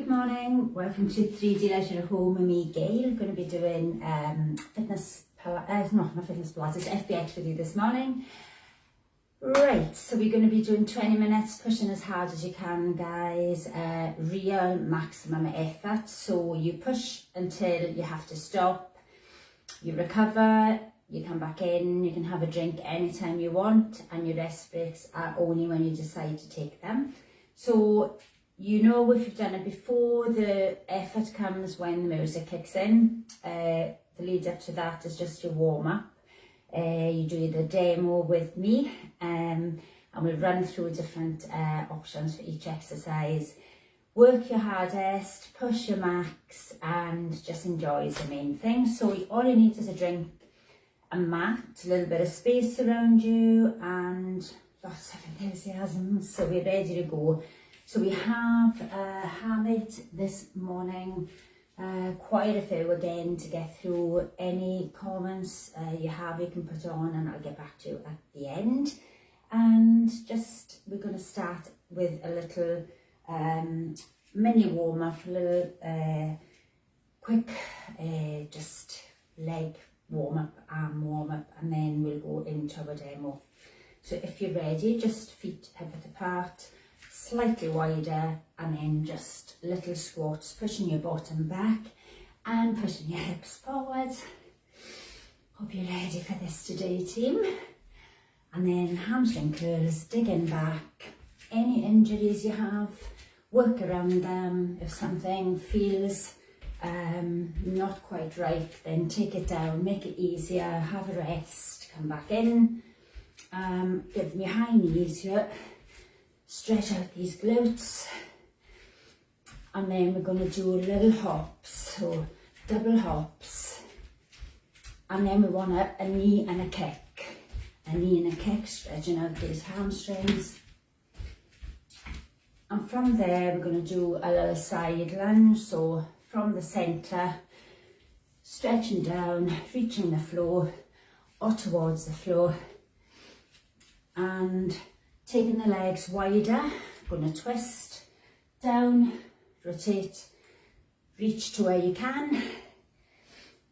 Good morning, welcome to 3D Leisure at Home with me, Gail. I'm going to be doing FBX with you this morning. Right, so we're going to be doing 20 minutes, pushing as hard as you can, guys. Real maximum effort. So you push until you have to stop, you recover, you come back in, you can have a drink anytime you want, and your rest breaks are only when you decide to take them. So you know, if you've done it before, the effort comes when the music kicks in. The lead up to that is just your warm up. You do the demo with me, and we'll run through different options for each exercise. Work your hardest, push your max, and just enjoy is the main thing. So all you need is a drink, a mat, a little bit of space around you, and lots of enthusiasm. So we're ready to go. So we have a habit this morning, quite a few again to get through. Any comments you have, you can put on, and I'll get back to you at the end. And just, we're going to start with a little mini warm up, a little quick just leg warm up, arm warm up, and then we'll go into our demo. So if you're ready, just feet hip width apart, slightly wider, and then just little squats, pushing your bottom back and pushing your hips forward. Hope you're ready for this today, team. And then hamstring curls, digging back. Any injuries you have, work around them. If something feels not quite right, then take it down, make it easier, have a rest, come back in. Give me high knees here. Stretch out these glutes, and then we're going to do little hops, so double hops, and then we want a knee and a kick, stretching out these hamstrings. And from there we're going to do a little side lunge, so from the centre, stretching down, reaching the floor or towards the floor, and taking the legs wider. Going to twist, down, rotate, reach to where you can.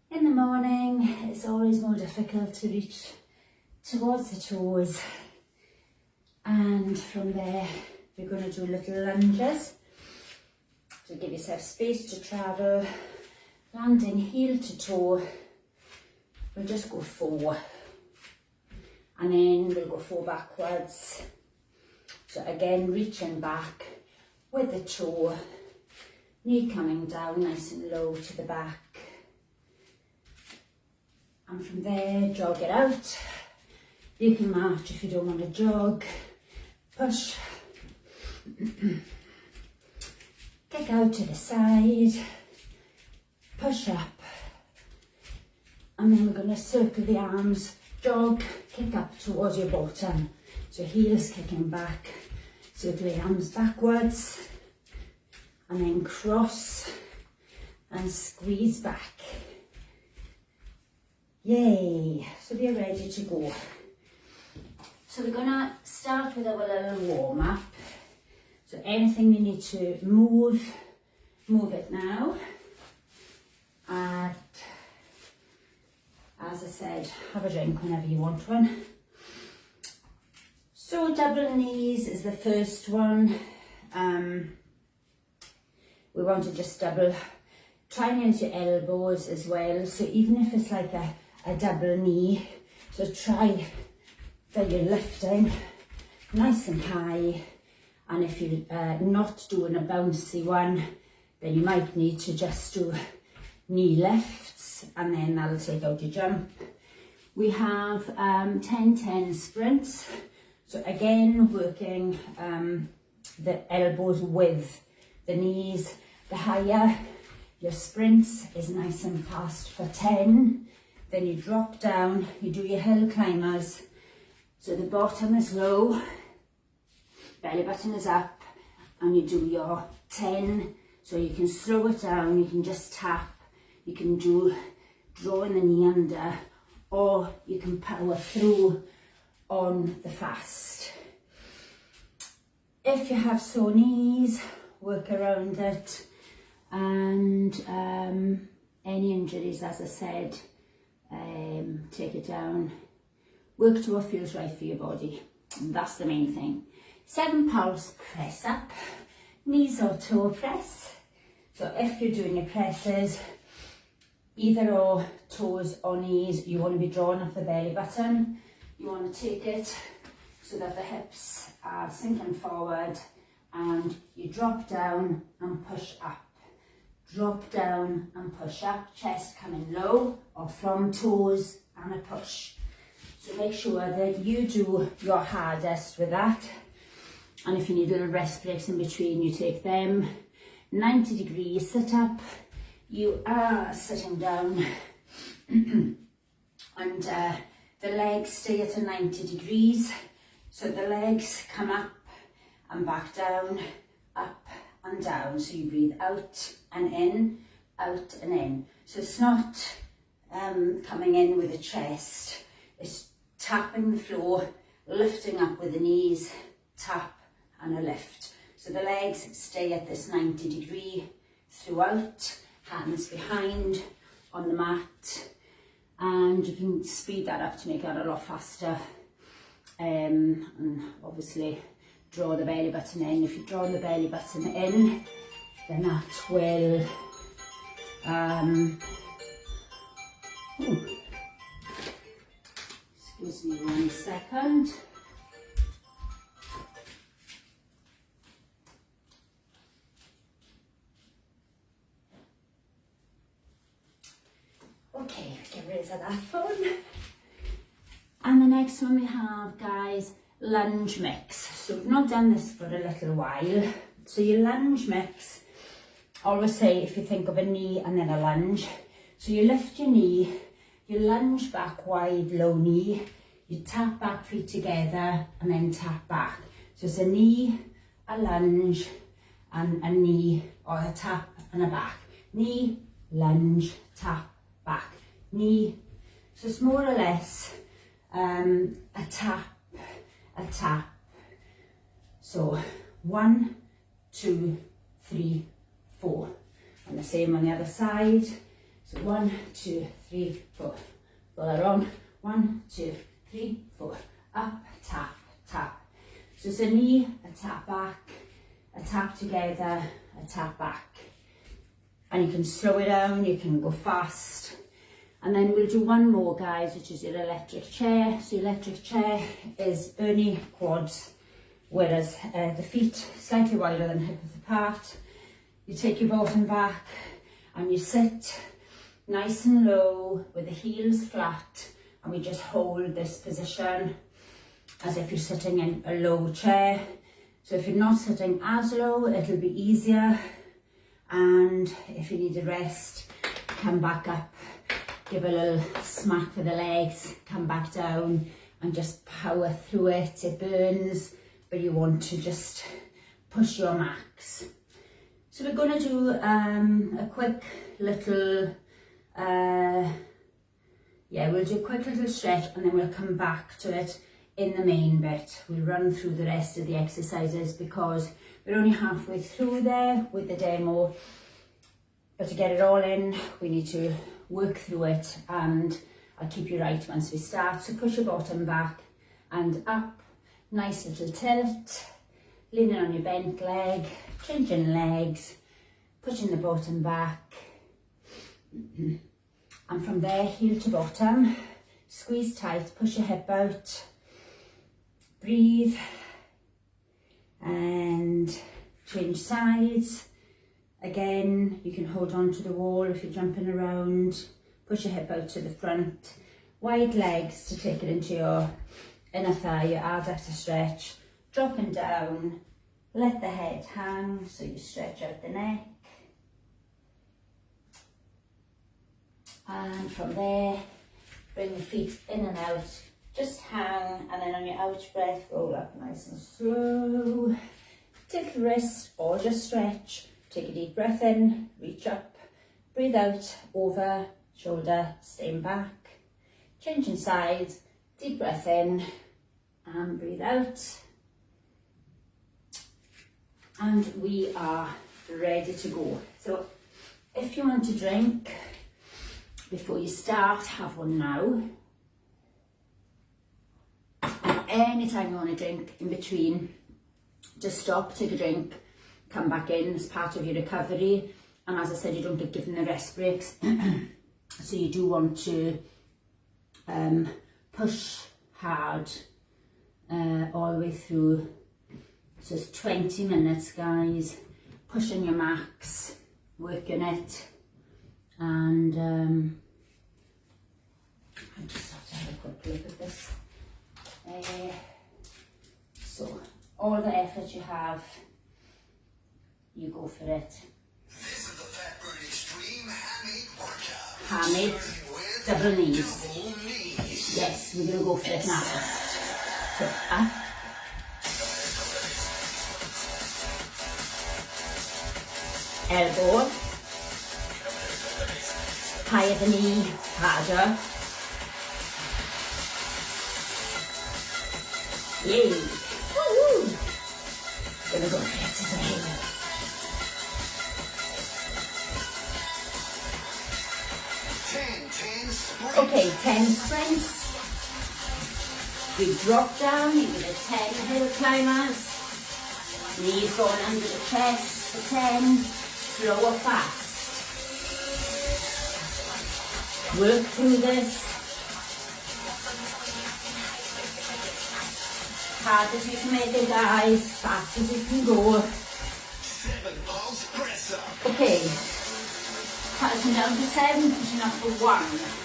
In the morning, it's always more difficult to reach towards the toes. And from there, we're going to do little lunges. So give yourself space to travel, landing heel to toe. We'll just go 4. And then we'll go 4 backwards. So again, reaching back with the toe, knee coming down nice and low to the back. And from there, jog it out. You can march if you don't want to jog. Push. Kick out to the side. Push up. And then we're going to circle the arms, jog, kick up towards your bottom. So heels kicking back, circle the arms backwards, and then cross and squeeze back. Yay! So we are ready to go. So we're gonna start with our little warm up. So anything you need to move it now. And as I said, have a drink whenever you want one. So double knees is the first one. We want to just double, try and use your elbows as well. So even if it's like a double knee, so try that you're lifting nice and high. And if you're not doing a bouncy one, then you might need to just do knee lifts, and then that'll take out your jump. We have 10-10 sprints. So again, working the elbows with the knees. The higher your sprints is nice and fast for 10. Then you drop down, you do your hill climbers. So the bottom is low, belly button is up, and you do your 10. So you can slow it down, you can just tap, you can do drawing the knee under, or you can power through on the fast. If you have sore knees, work around it. and any injuries, as I said, take it down. Work to what feels right for your body, and that's the main thing. 7 pulse press up, knees or toe press. So if you're doing your presses, either or toes or knees, you want to be drawing up the belly button. You want to take it so that the hips are sinking forward, and you drop down and push up. Drop down and push up, chest coming low or from toes, and a push. So make sure that you do your hardest with that. And if you need little rest breaks in between, you take them. 90 degrees sit up. You are sitting down. And the legs stay at a 90 degrees. So the legs come up and back down, up and down. So you breathe out and in, out and in. So it's not coming in with the chest. It's tapping the floor, lifting up with the knees, tap and a lift. So the legs stay at this 90 degree throughout, hands behind on the mat, and you can speed that up to make that a lot faster. And obviously draw the belly button in. If you draw the belly button in, then that will excuse me 1 second. Okay, get rid of that phone. And the next one we have, guys, lunge mix. So we've not done this for a little while. So your lunge mix, I always say if you think of a knee and then a lunge. So you lift your knee, you lunge back wide, low knee, you tap back feet together and then tap back. So it's a knee, a lunge, and a knee, or a tap and a back. Knee, lunge, tap, back. Knee. So it's more or less a tap, a tap. So 1, 2, 3, 4. And the same on the other side. So 1, 2, 3, 4. Go around. 1, 2, 3, 4. Up, tap, tap. So it's a knee, a tap back, a tap together, a tap back. And you can slow it down, you can go fast. And then we'll do one more, guys, which is your electric chair. So your electric chair is only quads, whereas the feet slightly wider than hip width apart. You take your bottom back and you sit nice and low with the heels flat, and we just hold this position as if you're sitting in a low chair. So if you're not sitting as low, it'll be easier. And if you need a rest, come back up, give a little smack for the legs, come back down and just power through it. It burns, but you want to just push your max. So we're going to do a quick little, we'll do a quick little stretch, and then we'll come back to it in the main bit. We'll run through the rest of the exercises because we're only halfway through there with the demo. But to get it all in, we need to work through it, and I'll keep you right once we start. So push your bottom back and up, nice little tilt, leaning on your bent leg, changing legs, pushing the bottom back. And from there, heel to bottom, squeeze tight, push your hip out, breathe, and change sides. Again, you can hold on to the wall if you're jumping around, push your hip out to the front, wide legs to take it into your inner thigh, your adductor stretch, dropping down, let the head hang, so you stretch out the neck. And from there, bring the feet in and out, just hang, and then on your out breath, roll up nice and slow. Take the wrist or just stretch. Take a deep breath in, reach up, breathe out, over, shoulder, staying back. Changing sides, deep breath in and breathe out. And we are ready to go. So If you want to drink before you start, have one now. And anytime you want to drink in between, just stop, take a drink, come back in as part of your recovery. And as I said, you don't get given the rest breaks. So you do want to push hard all the way through. So it's 20 minutes, guys, pushing your max, working it. And I just have to have a quick look at this. So all the effort you have, you go for it. This is the Fat Bird Extreme Hamate Workout. Hamate, double knees. Double knees. Yes, we're going to go for it now. So up. Elbow. Higher the knee, harder. Yay! Woo-woo! Gonna go for it as a halo. Okay, 10 sprints. We drop down into the 10 hill climbers. Knees going under the chest for 10. Slow or fast. Work through this. Hard as you can make it, guys. Fast as you can go. 7 balls press up. Okay. Passing down to 7, pushing up for 1.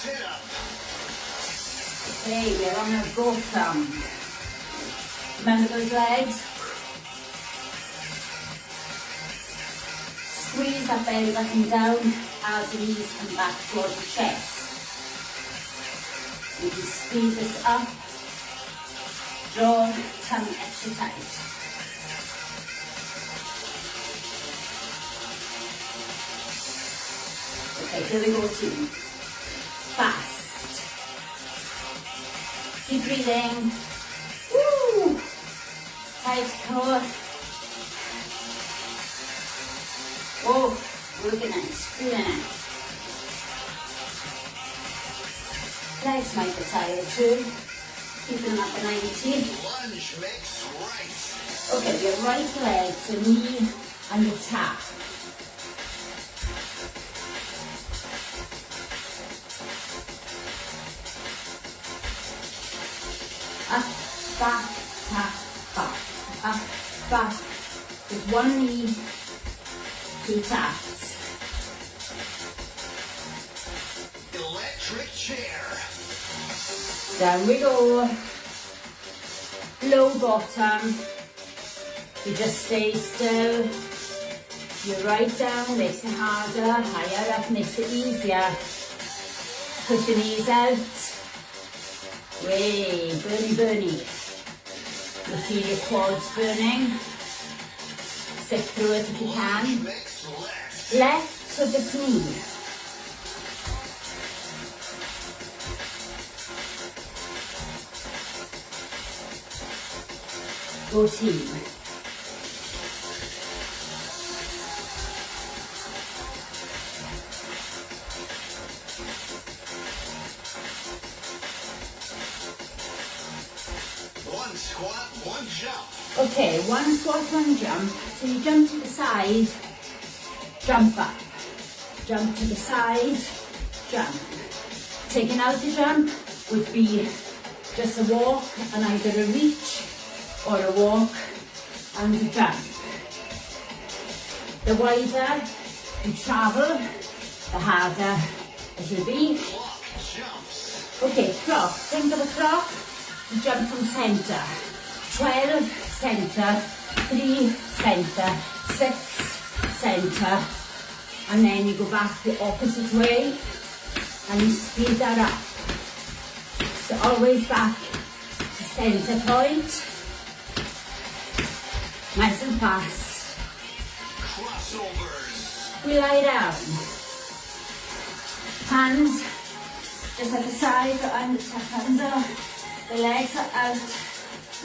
Sit up. Okay, we're on a bottom. Remember those legs? Squeeze that belly button down as the knees come back towards the chest. You can squeeze this up. Draw tummy extra tight. Okay, here we go team. Fast. Keep breathing. Woo! Tight core. Oh, working it, feeling it. Legs might be tired too. Keep them up at 90. Lunge makes right. Okay, your right leg, so knee and your tap. Up, back, tap, back. Up, back. With one knee, 2 taps. Electric chair. Down we go. Low bottom. You just stay still. You're right down, makes it harder. Higher up makes it easier. Push your knees out. Way, burny, burny. You feel your quads burning. Sit through it if you can. Left, so just knee. Go team. One squat, one jump. Okay, 1 squat, 1 jump. So you jump to the side, jump up. Jump to the side, jump. Taking out the jump would be just a walk and either a reach or a walk and a jump. The wider you travel, the harder it will be. Clock jumps. Okay, clock. Think of a clock. You jump from centre. 12 centre, 3 centre, 6 centre, and then you go back the opposite way and you speed that up. So always back to centre point. Nice and fast. Crossovers. We lie down. Hands just at the side or under, tuck under. The legs are out.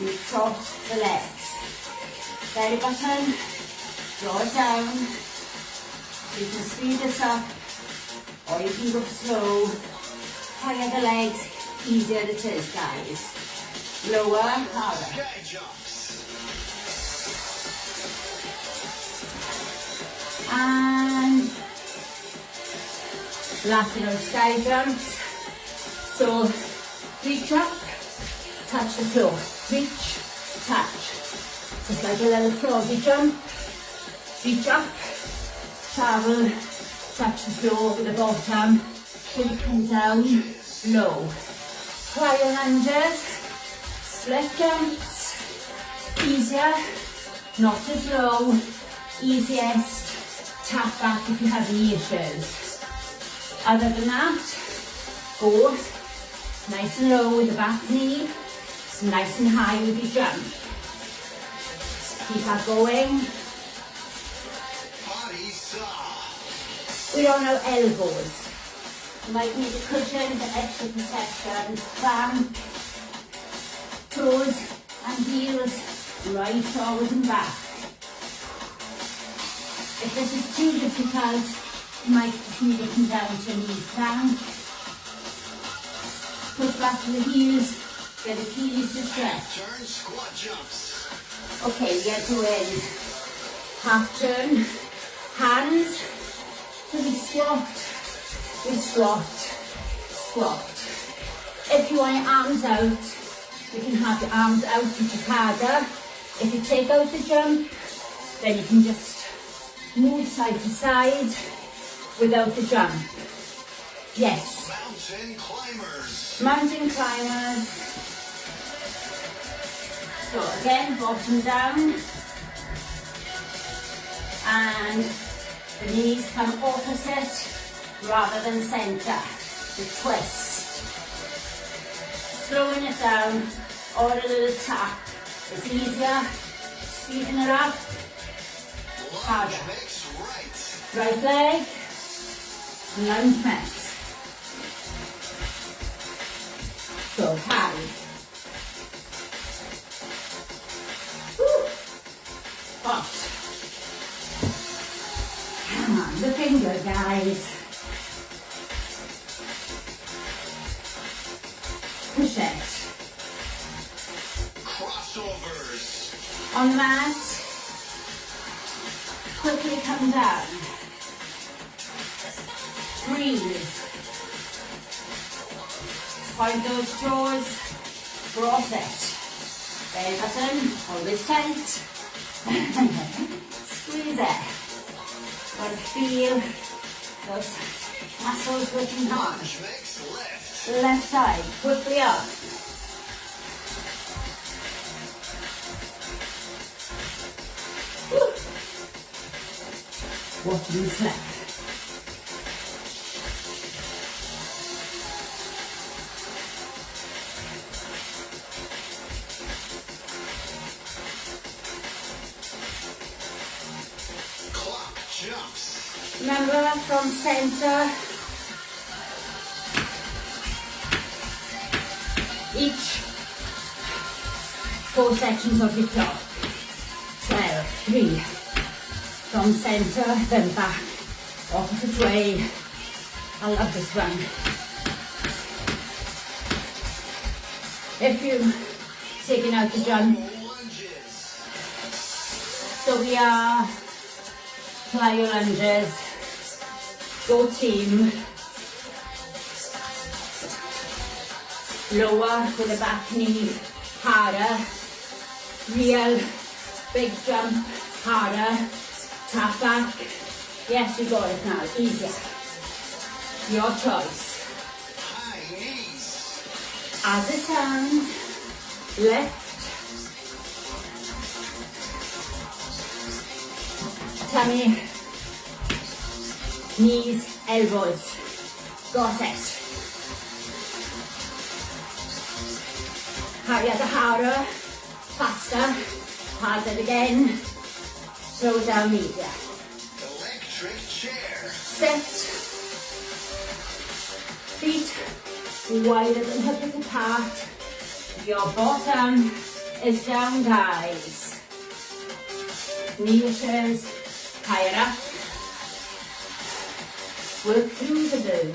We cross the legs. Belly button, draw it down. You can speed this up or you can go slow. Higher the legs, easier it is, guys. Lower, harder. Sky jumps. And lateral sky jumps. So reach up, touch the floor. Reach, touch. Just like a little froggy jump. Reach up, travel, touch the floor with the bottom. So you come down low. Plyo lunges, split jumps. Easier, not as low. Easiest. Tap back if you have any issues. Other than that, go nice and low with the back knee, nice and high with your jump. Keep that going. Body saw. We're on our elbows. You might need a cushion for extra protection. Clamp, toes and heels right forward and back. If this is too difficult, you might just need to come down to a knee plank. Push back to the heels, get the heels to stretch. Turn squat jumps. Okay, we are doing half turn, hands, so we squat, squat. If you want your arms out, you can have your arms out, which is harder. If you take out the jump, then you can just move side to side without the jump. Yes. Mountain climbers. Mountain climbers. So again, bottom down. And the knees come opposite rather than centre. The twist. Slowing it down or a little tap. It's easier. Speeding it up. Harder. Lunge mix right. Right leg. Lunge mix. So carry. Woo. Hot. Come on, looking good, guys. Push it. Crossovers. On the mat. Quickly come down. Breathe. Point those toes. Cross it. Belly button, hold it tight. Squeeze it. Got to feel those muscles working hard. Lunge mix left. Left side, quickly up. Woo. Watch me slap. Clock jumps. Remember, from center, each 4 sections of your clock. 12, 3, from center, then back, opposite way. I love this one. If you've taken out the jump, Lunges. so we are plyo lunges, go team, lower with the back knee, harder, real big jump, harder, tap back. Yes, you got it now, easier. Your choice. High knees. As it sounds, left, tummy, knees, elbows. Got it. Harder, faster, Pause it again. Slow down easier. Electric chair. Set. Feet wider than hip width apart. Your bottom is down, guys. Knee issues higher up. Work through the burn.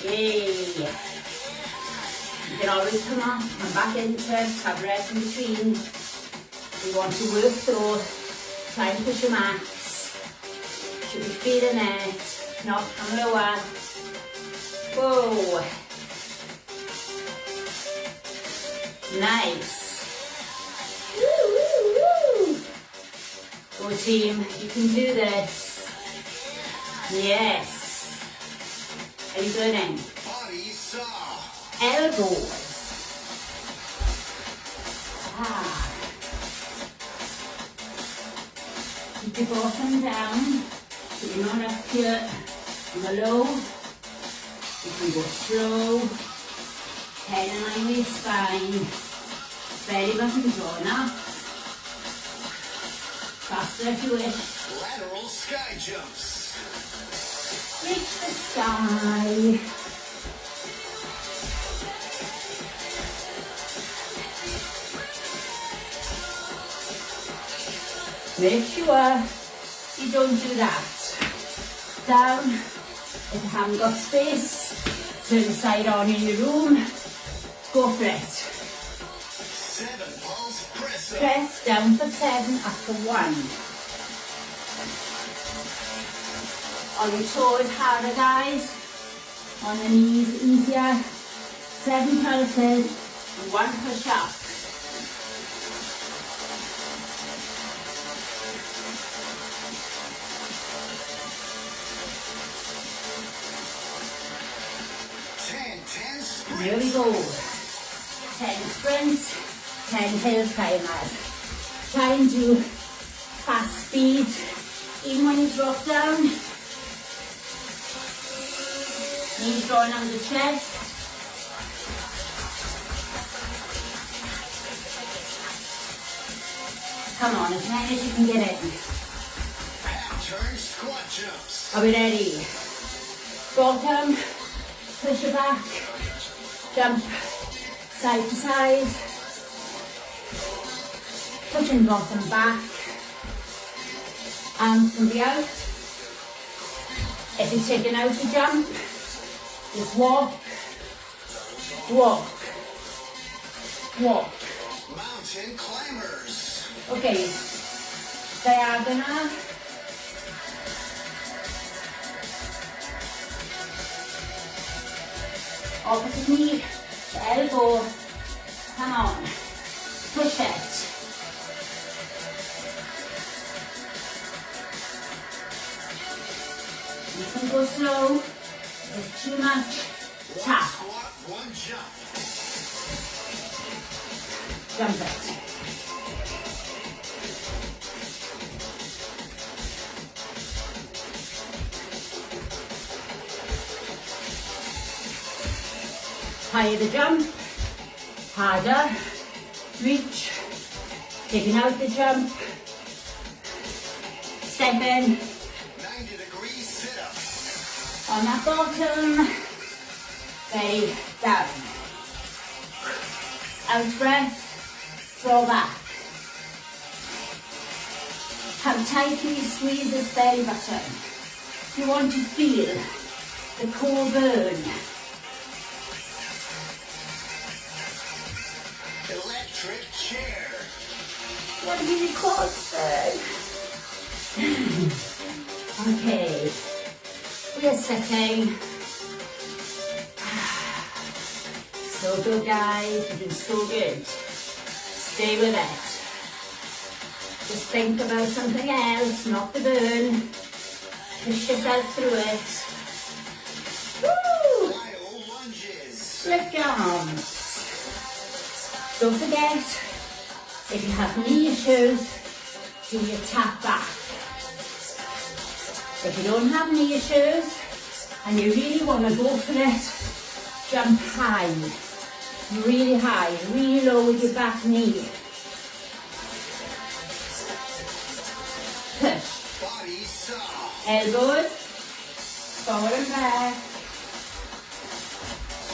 Yay. You can always come up, come back into it, have rest in between. We want to work through, try and push your max. Should be feeling it, not come lower. Whoa. Nice. Woo, woo, woo. Go team, you can do this. Yes. Are you burning? Body saw. Elbows. Keep your bottom down, so you're not up here on the low. You can go slow, head and line with your spine, belly button drawn up. Faster if you wish. Lateral sky jumps. Reach the sky. Make sure you don't do that. Down, if you haven't got space, turn the side on in your room, go for it. 7 pulse press up. Press down for 7, up for 1. On your toes harder, guys. On the knees easier. 7 pulses, 1 push up. Here we go. 10 sprints, 10 hill climbers. Try and do fast speed, even when you drop down. Knees drawn on the chest. Come on, as many as you can get in. Turn squat jumps. Are we ready? Bottom, push it back, jump side to side, pushing bottom back, arms can be out. If you're taking out the jump, just walk, walk, walk. Mountain climbers. Okay, diagonal. Opposite knee to elbow. Come on. Push it. You can go slow. It's too much. Tap. Squat, 1 jump. Jump it. Higher the jump, harder, reach, taking out the jump, step in, 90-degree sit-up. on that bottom, belly down, out breath, draw back. How tight can you squeeze this belly button? You want to feel the core burn. Electric chair. What have you recorded? Okay, we are sitting. So good, guys. You're doing so good. Stay with it. Just think about something else, not the burn. Push yourself through it. Woo! Plyo lunges. Split your arms. Don't forget, if you have knee issues, do your tap back. If you don't have knee issues and you really want to go for it, jump high, really high, really low with your back knee. push. Body soft. Elbows, forward and back.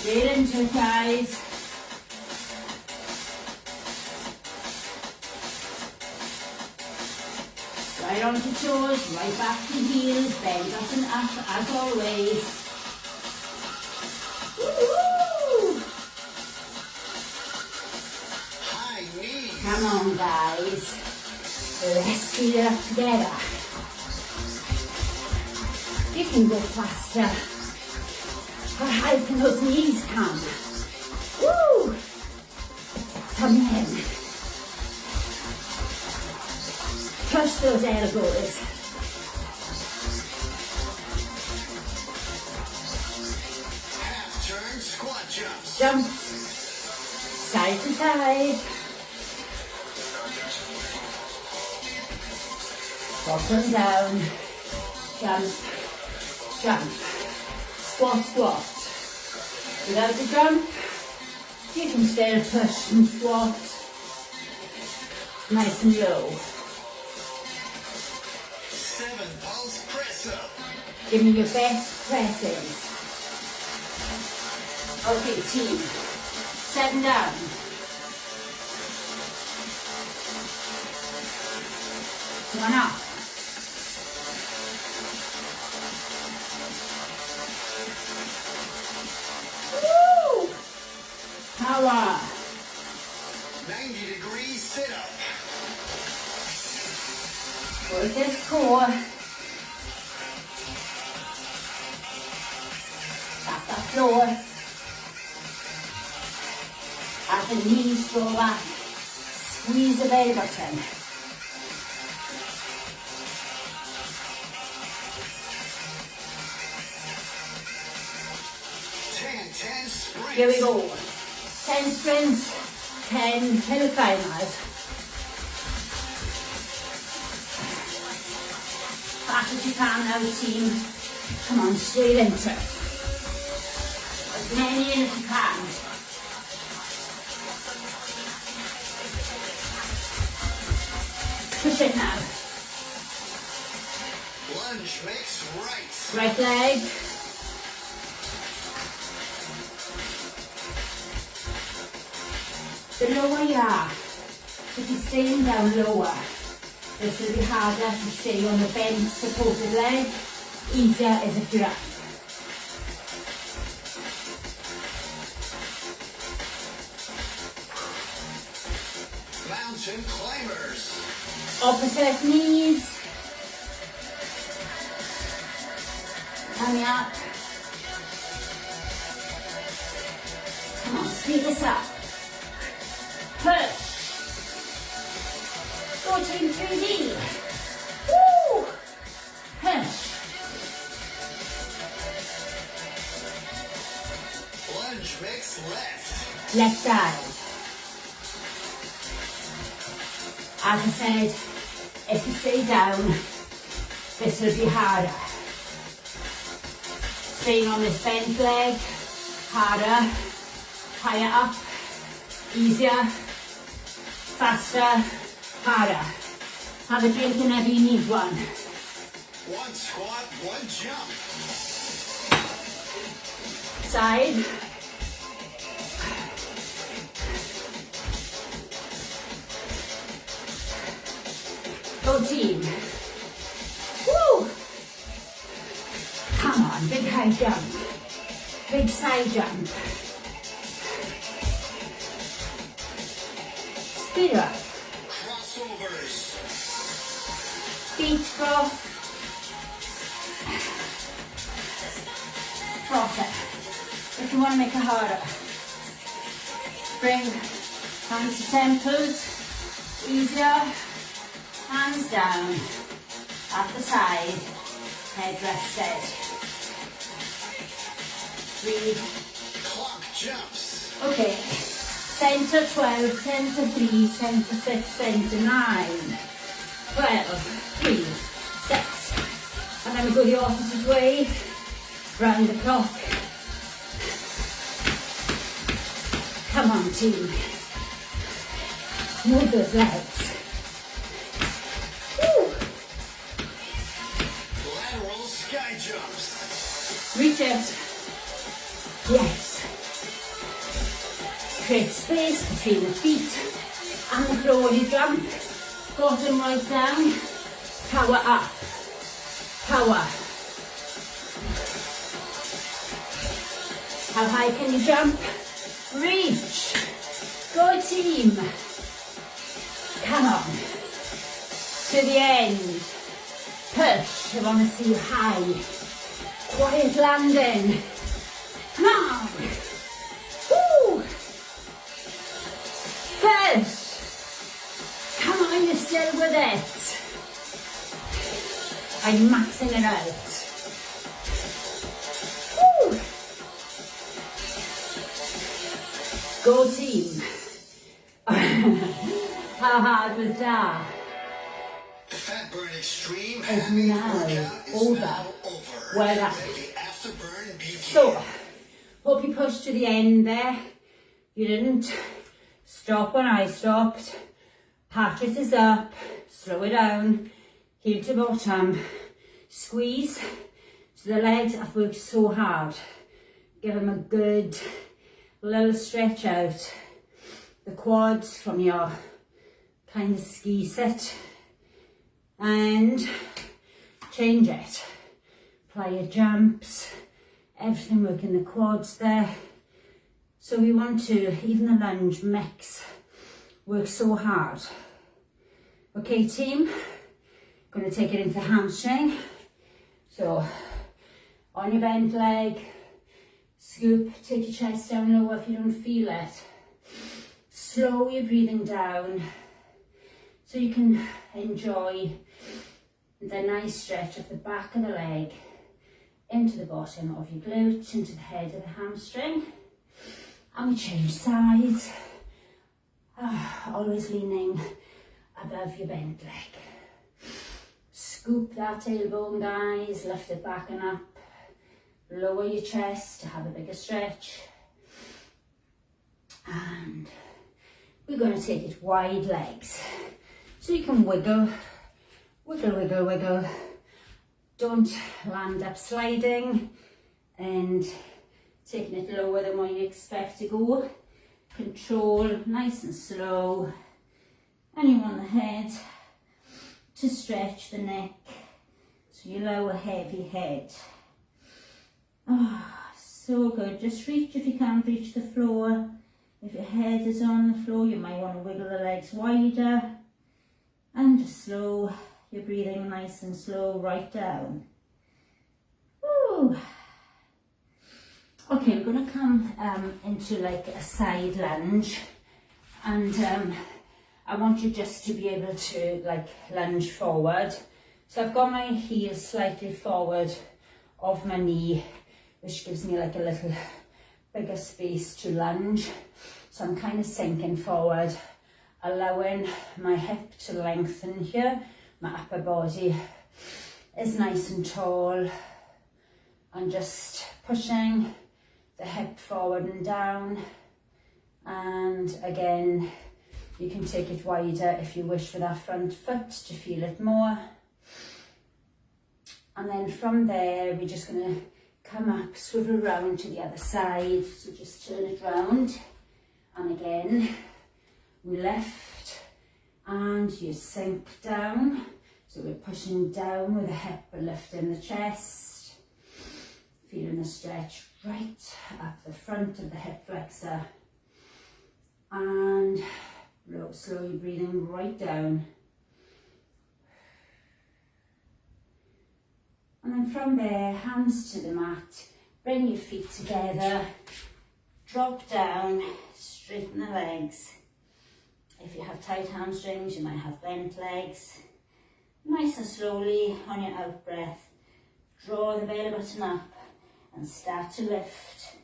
Straight into it, guys. Right onto toes, right back to heels, bend up and up as always. Woo-hoo! High knees. Come on, guys. Let's speed it up together. You can go faster. How high can those knees come? Woo! Come in. Push those elbows. Half turn squat jumps. Jump. Side to side. Bottom down. Jump. Jump. Squat, squat. Without the jump, you can still push and squat. Nice and low. 7 pulse press up. Give me your best presses. Okay, team. 7 down. Come on up. Woo! Power. 90-degree sit up. Work this core. Tap that floor. As the knees go back, squeeze the belly button. Sprint. Here we go. 10 sprints, 10 hill climbers. Fast as you can now, team. Come on, straight into it. As many in as you can. Push it now. Lunge mix right. Right leg. The lower you are, if you're staying down lower, this will be harder to stay on the bent supported leg. Easier is if you're up. Mountain climbers. Opposite knees. Tummy up. Come on, speed this up. Push. Go team 3D. Woo! Push. Lunge mix left. Left side. As I said, if you stay down, this will be harder. Staying on this bent leg, harder, higher up, easier, faster, harder. Have a drink whenever you need one. 1 squat, 1 jump. Side. Go team. Woo! Come on, big high jump. Big side jump. Speed up. Crossovers. Feet cross. Cross it. If you want to make it harder. Bring hands to temples. Easier. Hands down. At the side. Head rested. Breathe. Clock jumps. Okay. Center 12, center 3, center 6, center 9. 12, 3, 6. And then we go the opposite way. Round the clock. Come on, team. Move those legs. Woo. Reach it. Yes. Create space between the feet and the floor. You jump, bottom right down, power up, power. How high can you jump? Reach. Go team. Come on. To the end. Push. I want to see you high. Quiet landing. Come on. Woo. Push. Come on, you're still with it. I'm maxing it out. Woo. Go team. How hard was that? The fat burn extreme Is now workout is over. now over. Well done. Let the afterburn begin. So, hope you pushed to the end there. You didn't. Stop when I stopped. Patrick is up. Slow it down. Heel to bottom. Squeeze. So the legs have worked so hard. Give them a good little stretch out. The quads from your kind of ski sit. And change it. Apply your jumps. Everything working the quads there. So we want to, even the lunge mix, work so hard. Okay team, going to take it into the hamstring. So on your bent leg, scoop, take your chest down lower if you don't feel it. Slow your breathing down so you can enjoy the nice stretch of the back of the leg into the bottom of your glute, into the head of the hamstring. And we change sides, always leaning above your bent leg. Scoop that tailbone, guys, lift it back and up. Lower your chest to have a bigger stretch. And we're going to take it wide legs. So you can wiggle, wiggle, wiggle, wiggle. Don't land up sliding and taking it lower than what you expect to go. Control, nice and slow. And you want the head to stretch the neck. So you lower heavy head. Ah, so good. Just reach if you can't reach the floor. If your head is on the floor, you might want to wiggle the legs wider. And just slow your breathing nice and slow right down. Woo. Okay, we're going to come into like a side lunge, and I want you just to be able to like lunge forward. So I've got my heel slightly forward of my knee, which gives me like a little bigger space to lunge. So I'm kind of sinking forward, allowing my hip to lengthen here. My upper body is nice and tall, and just pushing the hip forward and down. And again, you can take it wider if you wish for that front foot to feel it more. And then from there, we're just going to come up, swivel around to the other side. So just turn it round. And again, we lift and you sink down. So we're pushing down with the hip but lifting the chest. Feeling the stretch right up the front of the hip flexor. And slowly breathing right down. And then from there, hands to the mat, bring your feet together, drop down, straighten the legs. If you have tight hamstrings, you might have bent legs. Nice and slowly on your out breath, draw the belly button up and start to lift.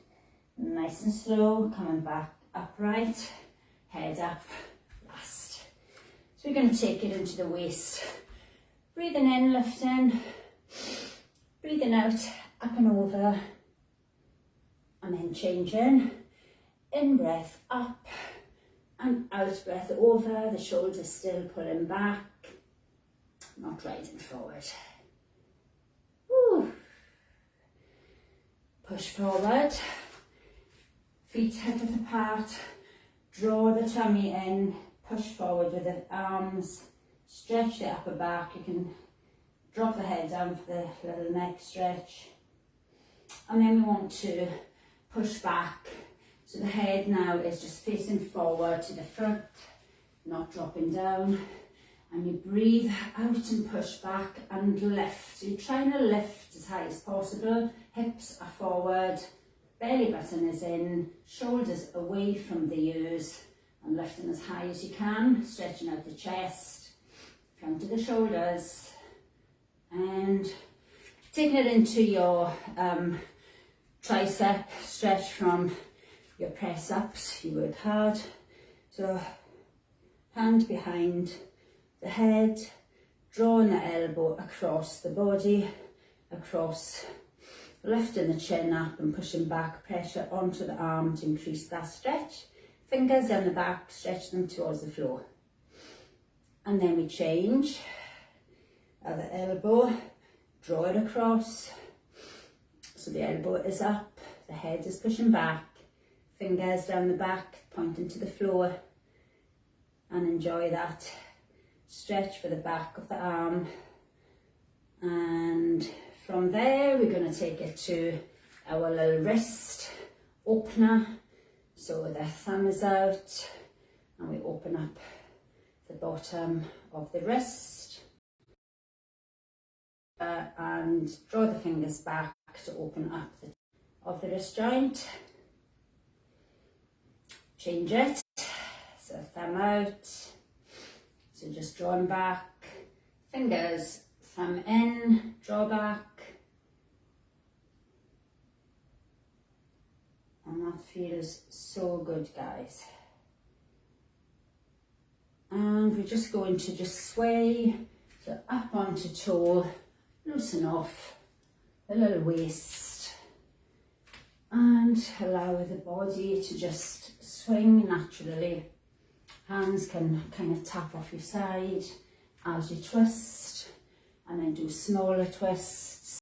Nice and slow, coming back upright, head up, last. So we're going to take it into the waist. Breathing in, lifting. Breathing out, up and over, and then changing. In breath, up, and out breath over, the shoulders still pulling back, not riding forward. Woo. Push forward, feet hip width apart, draw the tummy in, push forward with the arms, stretch the upper back. You can drop the head down for the little neck stretch. And then we want to push back. So the head now is just facing forward to the front, not dropping down. And you breathe out and push back and lift. So you're trying to lift as high as possible. Hips are forward, belly button is in, shoulders away from the ears, and lifting as high as you can, stretching out the chest, front of the shoulders, and taking it into your tricep stretch from your press ups. You work hard. So hand behind the head, drawing the elbow across the body, across, lifting the chin up and pushing back, pressure onto the arm to increase that stretch. Fingers down the back, stretch them towards the floor. And then we change. Other elbow, draw it across. So the elbow is up, the head is pushing back, fingers down the back, pointing to the floor. And enjoy that stretch for the back of the arm. And from there, we're going to take it to our little wrist opener. So the thumb is out and we open up the bottom of the wrist and draw the fingers back to open up the of the wrist joint. Change it. So thumb out. So just drawing back, fingers, thumb in, draw back. And that feels so good, guys. And we're just going to just sway, so up onto toe, loosen off the little waist, and allow the body to just swing naturally. Hands can kind of tap off your side as you twist, and then do smaller twists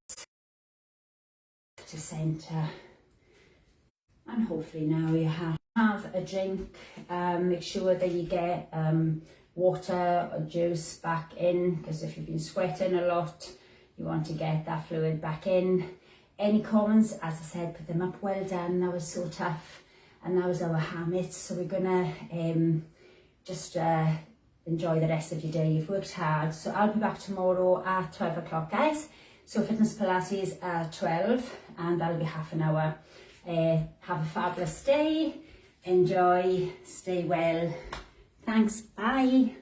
to centre. And hopefully now you have a drink. Make sure that you get water or juice back in, because if you've been sweating a lot, you want to get that fluid back in. Any comments, as I said, put them up. Well done, that was so tough. And that was our habits. So we're gonna just enjoy the rest of your day. You've worked hard. So I'll be back tomorrow at 12 o'clock, guys. So Fitness Pilates at 12, and that'll be half an hour. Have a fabulous day. Enjoy. Stay well. Thanks. Bye.